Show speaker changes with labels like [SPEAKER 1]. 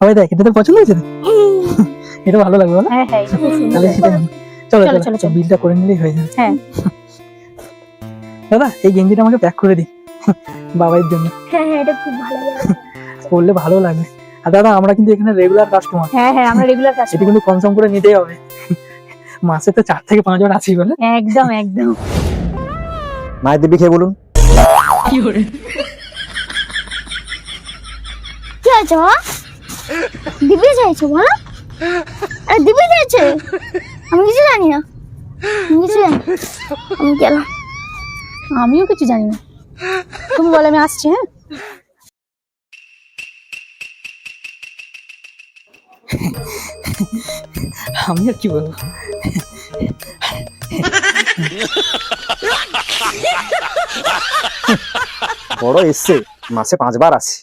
[SPEAKER 1] সবাই দেখ, এটা তোর পছন্দ হয়েছে তো? এটা ভালো লাগবে বলো?
[SPEAKER 2] হ্যাঁ হ্যাঁ, এটা খুব সুন্দর।
[SPEAKER 1] তাহলে সেটা নিই। চলো
[SPEAKER 2] চলো,
[SPEAKER 1] চলো
[SPEAKER 2] চলো, চলো।
[SPEAKER 1] বিলটা করে নিলেই হয়ে যাবে।
[SPEAKER 2] হ্যাঁ
[SPEAKER 1] দাদা এই গেঞ্জিটা আমাকে প্যাক করে দিই বাবার জন্য,
[SPEAKER 3] হ্যাঁ হ্যাঁ, এটা খুব ভালো লাগে।
[SPEAKER 1] পরলে ভালো লাগবে। আর দাদা আমরা কিন্তু এখানে রেগুলার কাস্টমার,
[SPEAKER 2] হ্যাঁ হ্যাঁ, আমরা রেগুলার কাজ
[SPEAKER 1] এটা কিন্তু কনসার্ন করে নিতেই হবে। মাসে তো 4 থেকে 5 বার আছি বলে।
[SPEAKER 2] একদম একদম।
[SPEAKER 4] মায়ের দিব্যি খেয়ে বলুন।
[SPEAKER 3] কি আছে বাবা? দিবি চাইছো বলো? আরে দিবি চাইছে? আমি কিছু জানি না, আমি কিছু জানি না। আমি গেলাম।
[SPEAKER 2] আমিও কিছু জানি না, তুমি বলে আমি আসছি। হ্যাঁ
[SPEAKER 1] আমি আর কি বলবো।
[SPEAKER 4] বড় এসছে, মাসে 5 বার আসি।